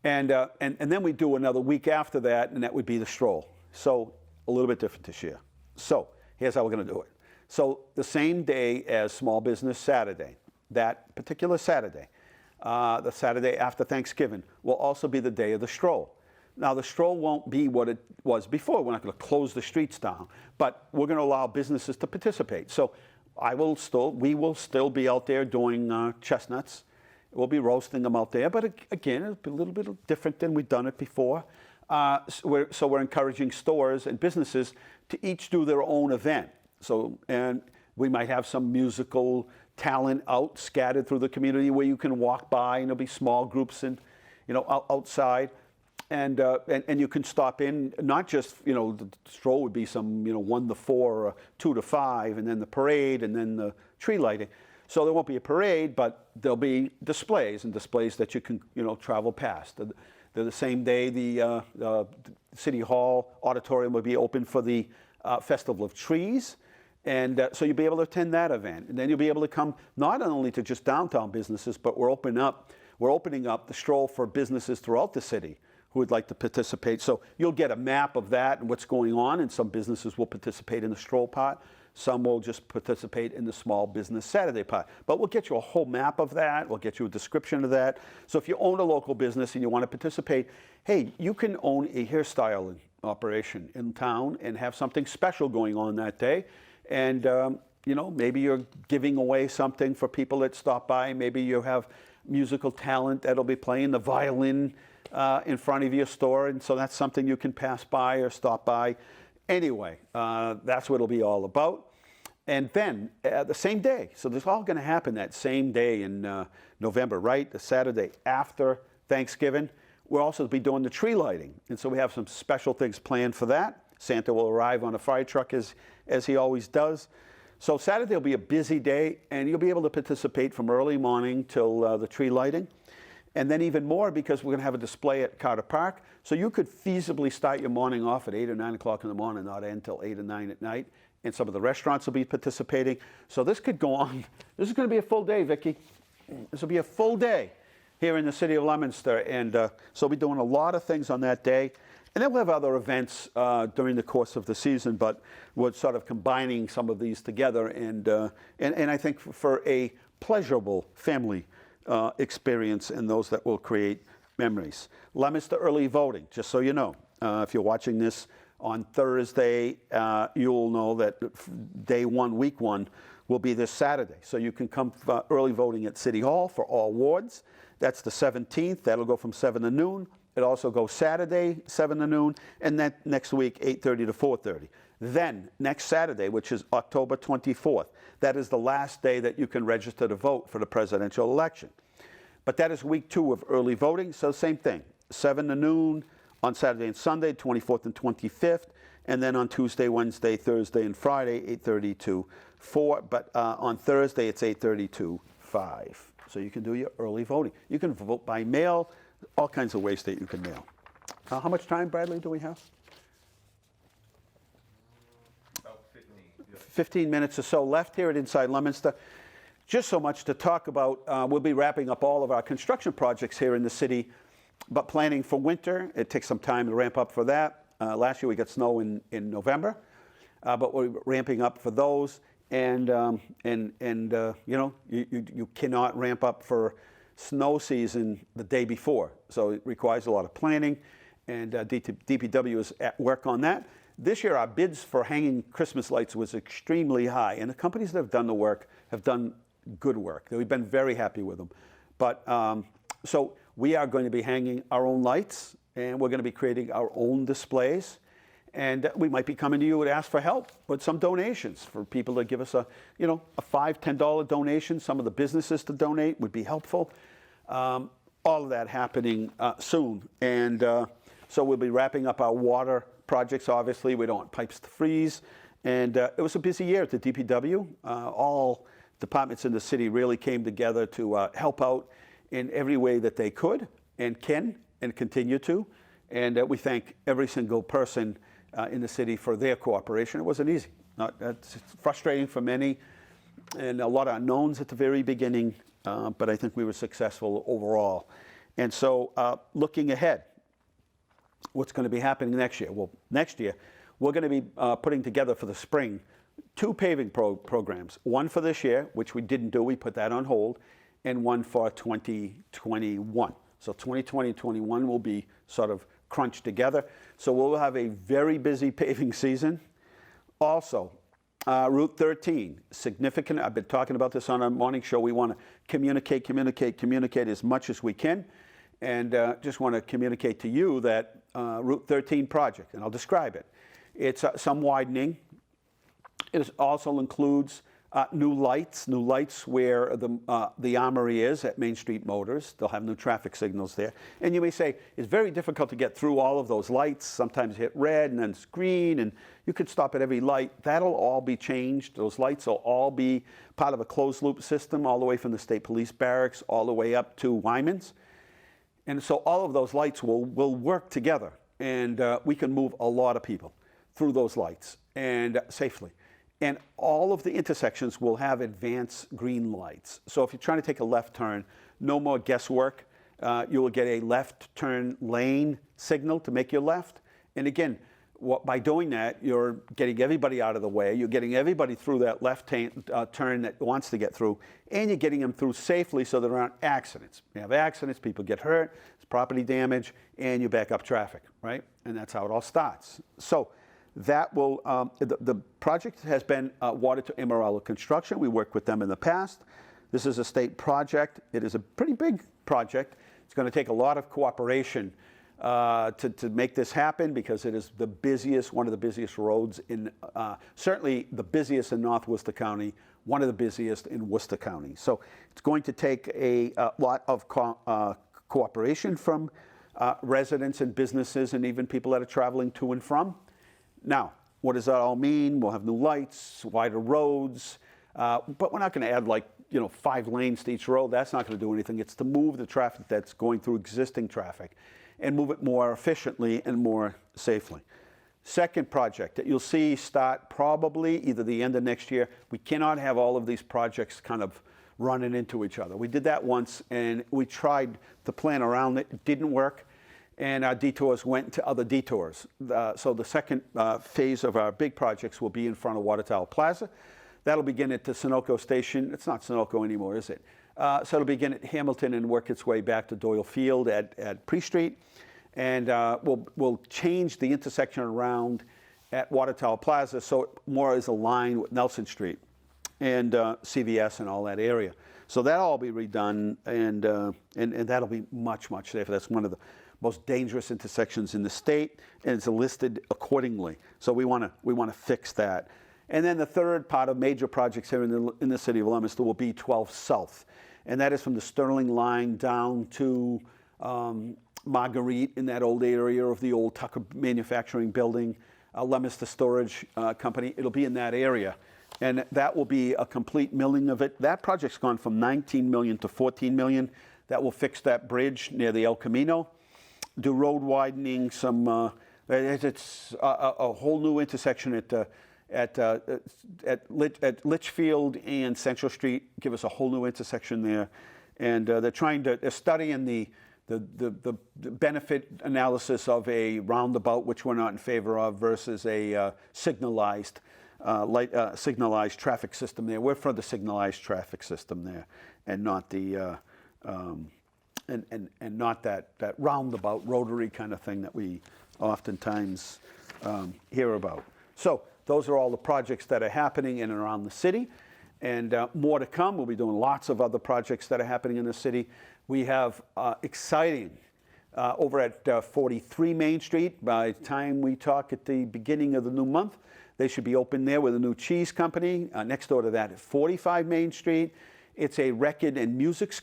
And then we do another week after that, and that would be the stroll. So a little bit different this year. So here's how we're going to do it. So the same day as Small Business Saturday, that particular Saturday, the Saturday after Thanksgiving, will also be the day of the stroll. Now the stroll won't be what it was before. We're not going to close the streets down, but we're going to allow businesses to participate. So we will still be out there doing chestnuts. We'll be roasting them out there, but again, it'll be a little bit different than we've done it before. So we're encouraging stores and businesses to each do their own event. And we might have some musical talent out scattered through the community where you can walk by, and there'll be small groups and outside, and you can stop in. Not just the stroll would be some 1 to 4 or 2 to 5, and then the parade, and then the tree lighting. So there won't be a parade, but there'll be displays that you can travel past. The same day the City Hall auditorium will be open for the Festival of Trees. And so you'll be able to attend that event. And then you'll be able to come not only to just downtown businesses, but we're opening up the stroll for businesses throughout the city who would like to participate. So you'll get a map of that and what's going on, and some businesses will participate in the stroll part. Some will just participate in the Small Business Saturday part. But we'll get you a whole map of that. We'll get you a description of that. So if you own a local business and you want to participate, hey, you can own a hairstyling operation in town and have something special going on that day. And, maybe you're giving away something for people that stop by. Maybe you have musical talent that'll be playing the violin in front of your store. And so that's something you can pass by or stop by. Anyway, that's what it'll be all about. And then the same day, so this is all going to happen that same day in November, right? The Saturday after Thanksgiving. We'll also be doing the tree lighting. And so we have some special things planned for that. Santa will arrive on a fire truck as he always does. So Saturday will be a busy day, and you'll be able to participate from early morning till the tree lighting. And then even more, because we're going to have a display at Carter Park. So you could feasibly start your morning off at 8 or 9 o'clock in the morning, not end until 8 or 9 at night. And some of the restaurants will be participating. So this could go on. This is going to be a full day, Vicki. This will be a full day here in the city of Leominster. And so we'll be doing a lot of things on that day. And then we'll have other events during the course of the season, but we're sort of combining some of these together. And I think for a pleasurable family experience, and those that will create memories. Leominster early voting, just so you know. If you're watching this on Thursday, you'll know that day 1, week 1, will be this Saturday. So you can come for early voting at City Hall for all wards. That's the 17th. That'll go from 7 to noon. It also goes Saturday, 7 to noon, and then next week, 8:30 to 4:30. Then, next Saturday, which is October 24th, that is the last day that you can register to vote for the presidential election. But that is week 2 of early voting, so same thing, 7 to noon on Saturday and Sunday, 24th and 25th, and then on Tuesday, Wednesday, Thursday, and Friday, 8:30 to 4, but on Thursday, it's 8:30 to 5. So you can do your early voting. You can vote by mail, all kinds of ways that you can mail. How much time, Bradley, do we have? About 15. Yeah. 15 minutes or so left here at Inside Leominster. Just so much to talk about. We'll be wrapping up all of our construction projects here in the city, but planning for winter. It takes some time to ramp up for that. Last year we got snow in November, but we're ramping up for those. And you cannot ramp up for snow season the day before. So it requires a lot of planning. and DPW is at work on that. This year, our bids for hanging Christmas lights was extremely high, and the companies that have done the work have done good work. We've been very happy with them. But so we are going to be hanging our own lights, and we're going to be creating our own displays. And we might be coming to you and ask for help with some donations for people to give us a $5, $10 donation. Some of the businesses to donate would be helpful. All of that happening soon. And so we'll be wrapping up our water projects, obviously. We don't want pipes to freeze. And it was a busy year at the DPW. All departments in the city really came together to help out in every way that they could and can and continue to. And we thank every single person in the city for their cooperation. It wasn't easy. It's frustrating for many and a lot of unknowns at the very beginning, but I think we were successful overall. And so looking ahead, what's going to be happening next year? Well, next year, we're going to be putting together for the spring 2 paving programs. One for this year, which we didn't do, we put that on hold, and one for 2021. So 2020 and 2021 will be sort of crunched together. So we'll have a very busy paving season. Also, Route 13, significant. I've been talking about this on our morning show. We want to communicate as much as we can. And just want to communicate to you that Route 13 project, and I'll describe it. It's some widening. It also includes new lights where the Armory is at Main Street Motors. They'll have new traffic signals there. And you may say, it's very difficult to get through all of those lights. Sometimes hit red and then it's green, and you could stop at every light. That'll all be changed. Those lights will all be part of a closed loop system all the way from the State Police Barracks all the way up to Wyman's. And so all of those lights will work together, and we can move a lot of people through those lights and safely. And all of the intersections will have advanced green lights. So if you're trying to take a left turn, no more guesswork. You will get a left turn lane signal to make your left. And again, by doing that, you're getting everybody out of the way. You're getting everybody through that left turn that wants to get through. And you're getting them through safely so there aren't accidents. You have accidents, people get hurt, there's property damage, and you back up traffic, right? And that's how it all starts. So that will, the project has been awarded to Amarillo Construction. We worked with them in the past. This is a state project. It is a pretty big project. It's going to take a lot of cooperation to make this happen, because it is the busiest, one of the busiest roads in, certainly the busiest in North Worcester County, one of the busiest in Worcester County. So it's going to take a lot of cooperation from residents and businesses and even people that are traveling to and from. Now, what does that all mean? We'll have new lights, wider roads, but we're not going to add 5 lanes to each road. That's not going to do anything. It's to move the traffic that's going through existing traffic and move it more efficiently and more safely. Second project that you'll see start probably either the end of next year. We cannot have all of these projects kind of running into each other. We did that once, and we tried to plan around it. It didn't work. And our detours went to other detours. So the second phase of our big projects will be in front of Water Tower Plaza. That'll begin at the Sunoco station. It's not Sunoco anymore, is it? So it'll begin at Hamilton and work its way back to Doyle Field at Pre Street. And we'll change the intersection around at Water Tower Plaza so it more is aligned with Nelson Street and CVS and all that area. So that'll all be redone, and that'll be much, much safer. That's one of the most dangerous intersections in the state, and it's listed accordingly. So we want to fix that. And then the third part of major projects here in the city of Leominster will be 12 South, and that is from the Sterling line down to Marguerite, in that old area of the old Tucker Manufacturing Building, Leominster Storage Company. It'll be in that area, and that will be a complete milling of it. That project's gone from 19 million to 14 million. That will fix that bridge near the El Camino. Do road widening, it's a whole new intersection at Litchfield and Central Street. Give us a whole new intersection there, and they're studying the benefit analysis of a roundabout, which we're not in favor of, versus a signalized traffic system there. We're for the signalized traffic system there, and not the and not that roundabout rotary kind of thing that we oftentimes hear about. So those are all the projects that are happening in and around the city, and more to come. We'll be doing lots of other projects that are happening in the city. We have exciting over at 43 Main Street. By the time we talk at the beginning of the new month, they should be open there with a new cheese company. Next door to that at 45 Main Street, it's a record and music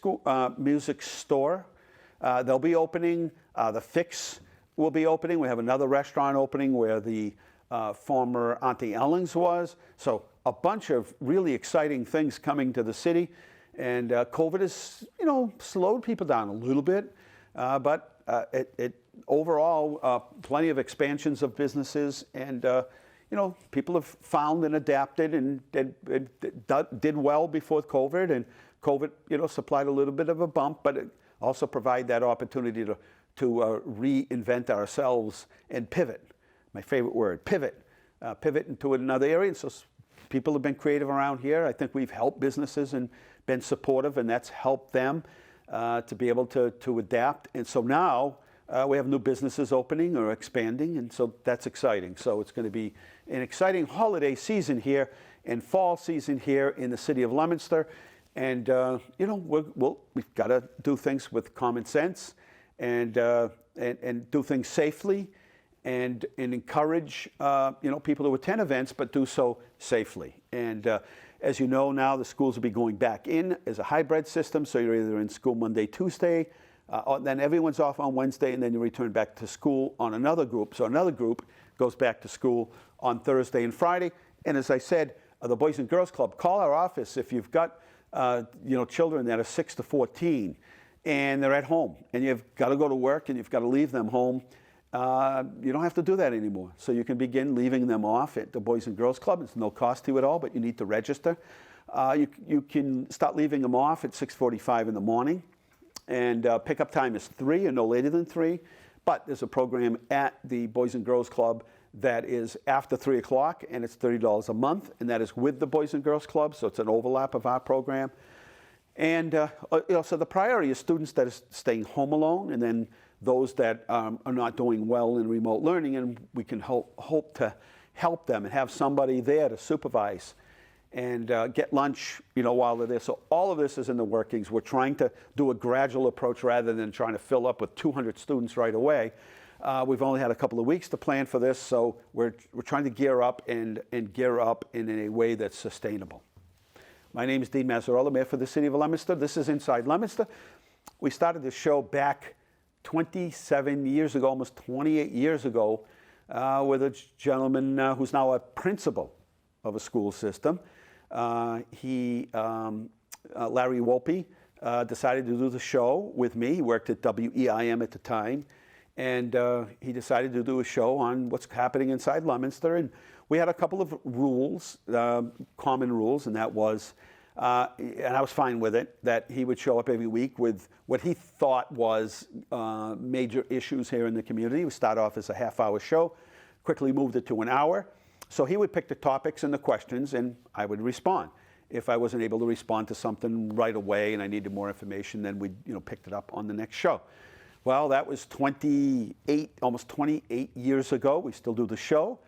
store. They'll be opening. The Fix will be opening. We have another restaurant opening where the former Auntie Ellen's was. So a bunch of really exciting things coming to the city. And COVID has, slowed people down a little bit. But it overall, plenty of expansions of businesses. And, people have found and adapted and did well before COVID. And COVID, supplied a little bit of a bump, but it also provided that opportunity to reinvent ourselves and pivot. My favorite word, pivot. Pivot into another area. And so people have been creative around here. I think we've helped businesses and been supportive, and that's helped them to be able to adapt. And so now we have new businesses opening or expanding, and so that's exciting. So it's going to be an exciting holiday season here and fall season here in the city of Leominster. And, we've got to do things with common sense and do things safely and encourage, people to attend events, but do so safely. And as you know now, the schools will be going back in as a hybrid system. So you're either in school Monday, Tuesday, then everyone's off on Wednesday, and then you return back to school on another group. So another group goes back to school on Thursday and Friday. And as I said, the Boys and Girls Club, call our office if you've got children that are 6 to 14 and they're at home and you've got to go to work and you've got to leave them home. You don't have to do that anymore. So you can begin leaving them off at the Boys and Girls Club. It's no cost to you at all, but you need to register. You can start leaving them off at 6:45 in the morning, and pickup time is 3 or no later than 3. But there's a program at the Boys and Girls Club that is after 3 o'clock, and it's $30 a month, and that is with the Boys and Girls Club, so it's an overlap of our program. And so the priority is students that are staying home alone, and then those that are not doing well in remote learning, and we can hope to help them and have somebody there to supervise and get lunch, while they're there. So all of this is in the workings. We're trying to do a gradual approach rather than trying to fill up with 200 students right away. We've only had a couple of weeks to plan for this, so we're trying to gear up and gear up in a way that's sustainable. My name is Dean Mazzarella, Mayor for the City of Leominster. This is Inside Leominster. We started this show back 27 years ago, almost 28 years ago, with a gentleman who's now a principal of a school system. Larry Wolpe, decided to do the show with me. He worked at WEIM at the time. And he decided to do a show on what's happening inside Leominster. And we had a couple of rules, common rules, and that was, and I was fine with it, that he would show up every week with what he thought was major issues here in the community. We started off as a half-hour show, quickly moved it to an hour. So he would pick the topics and the questions, and I would respond. If I wasn't able to respond to something right away and I needed more information, then we'd picked it up on the next show. Well, that was almost 28 years ago. We still do the show.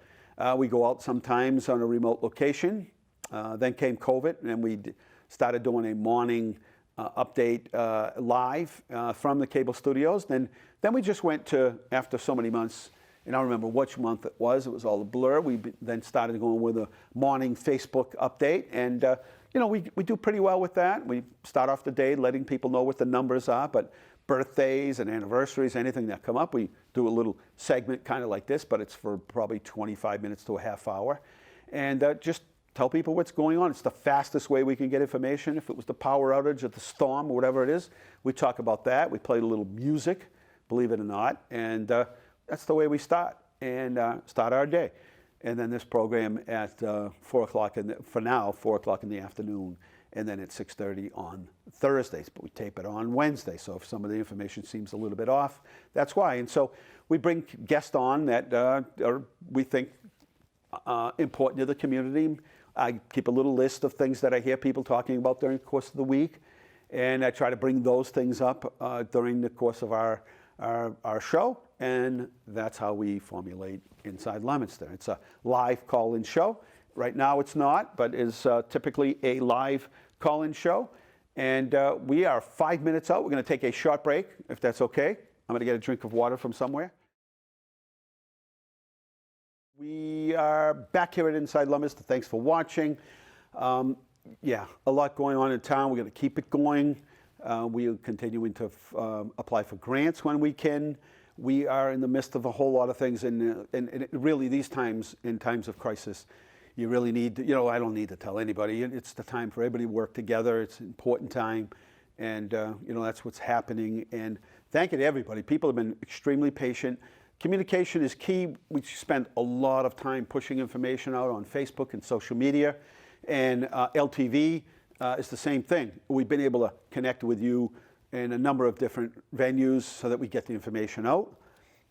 We go out sometimes on a remote location. Then came COVID, and we started doing a morning update live from the cable studios. Then we just went to, after so many months, and I don't remember which month it was all a blur. We then started going with a morning Facebook update, and we do pretty well with that. We start off the day letting people know what the numbers are, but birthdays and anniversaries, anything that come up, we do a little segment kind of like this, but it's for probably 25 minutes to a half hour. And just tell people what's going on. It's the fastest way we can get information. If it was the power outage or the storm or whatever it is, we talk about that. We play a little music, believe it or not. And that's the way we start our day. And then this program at 4 o'clock, for now, 4 o'clock in the afternoon, and then at 6:30 on Thursdays, but we tape it on Wednesday. So if some of the information seems a little bit off, that's why. And so we bring guests on that we think important to the community. I keep a little list of things that I hear people talking about during the course of the week, And I try to bring those things up during the course of our show, and that's how we formulate Inside Leominster. It's a live call-in show. Right now it's not, but is typically a live call-in show. And we are 5 minutes out. We're going to take a short break, if that's okay. I'm going to get a drink of water from somewhere. We are back here at Inside Leominster. Thanks for watching. Yeah, a lot going on in town. We're going to keep it going. We are continuing to apply for grants when we can. We are in the midst of a whole lot of things, and really these times, in times of crisis, you really need, I don't need to tell anybody. It's the time for everybody to work together. It's an important time, and that's what's happening. And thank you to everybody. People have been extremely patient. Communication is key. We spend a lot of time pushing information out on Facebook and social media, and LTV is the same thing. We've been able to connect with you in a number of different venues so that we get the information out.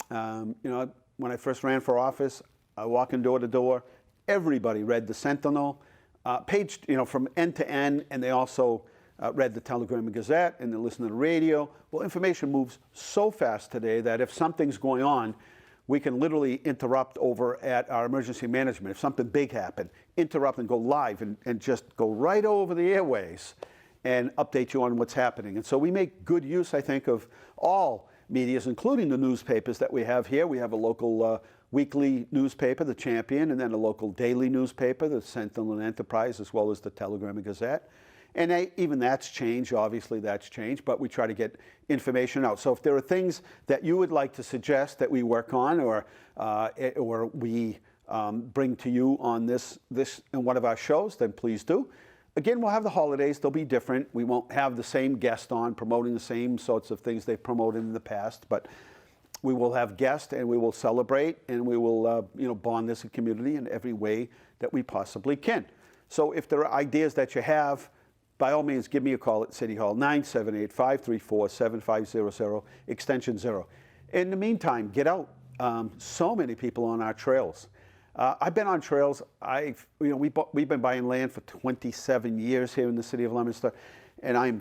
When I first ran for office, I walk in door to door. Everybody read the Sentinel page, from end to end, and they also read the Telegram and Gazette, and they listen to the radio. Well, information moves so fast today that if something's going on, we can literally interrupt over at our emergency management. If something big happened, interrupt and go live and just go right over the airways and update you on what's happening. And so we make good use, I think, of all medias, including the newspapers that we have here. We have a local weekly newspaper, the Champion, and then a local daily newspaper, the Sentinel and Enterprise, as well as the Telegram and Gazette. And even that's changed, obviously that's changed, but we try to get information out. So if there are things that you would like to suggest that we work on or we bring to you on this in one of our shows, then please do. Again, we'll have the holidays. They'll be different. We won't have the same guest on promoting the same sorts of things they've promoted in the past, but we will have guests and we will celebrate and we will bond as a community in every way that we possibly can. So if there are ideas that you have, by all means, give me a call at City Hall, 978-534-7500, extension 0. In the meantime, get out. So many people on our trails. I've been on trails. We've been buying land for 27 years here in the city of Leominster, and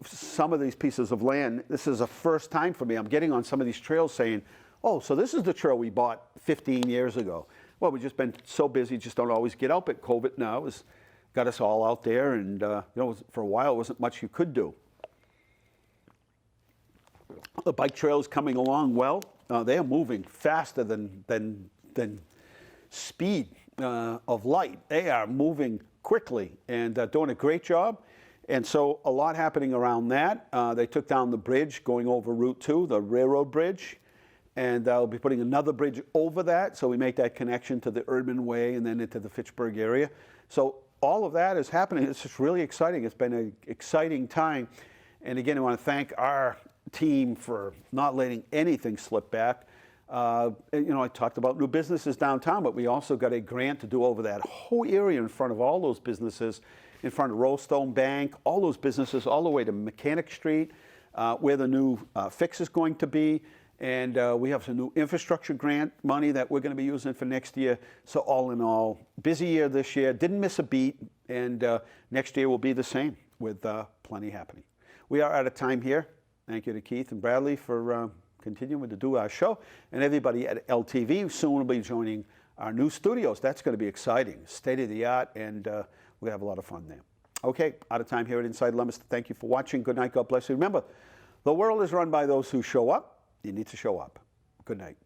some of these pieces of land, this is a first time for me. I'm getting on some of these trails saying, oh, so this is the trail we bought 15 years ago. Well, we've just been so busy, just don't always get out, but COVID now has got us all out there, and for a while, it wasn't much you could do. The bike trail's coming along well. They are moving faster than speed of light. They are moving quickly and doing a great job. And so a lot happening around that. They took down the bridge going over Route 2, the railroad bridge, and they'll be putting another bridge over that, so we make that connection to the Urban Way and then into the Fitchburg area. So all of that is happening. It's just really exciting. It's been an exciting time. And again, I want to thank our team for not letting anything slip back. I talked about new businesses downtown, but we also got a grant to do over that whole area in front of all those businesses, in front of Rollstone Bank, all those businesses, all the way to Mechanic Street, where the new fix is going to be. And we have some new infrastructure grant money that we're going to be using for next year. So all in all, busy year this year. Didn't miss a beat. And next year will be the same with plenty happening. We are out of time here. Thank you to Keith and Bradley for continuing to do our show. And everybody at LTV soon will be joining our new studios. That's going to be exciting. State of the art. And we're going to have a lot of fun there. Okay, out of time here at Inside Leominster. Thank you for watching. Good night. God bless you. Remember, the world is run by those who show up. You need to show up. Good night.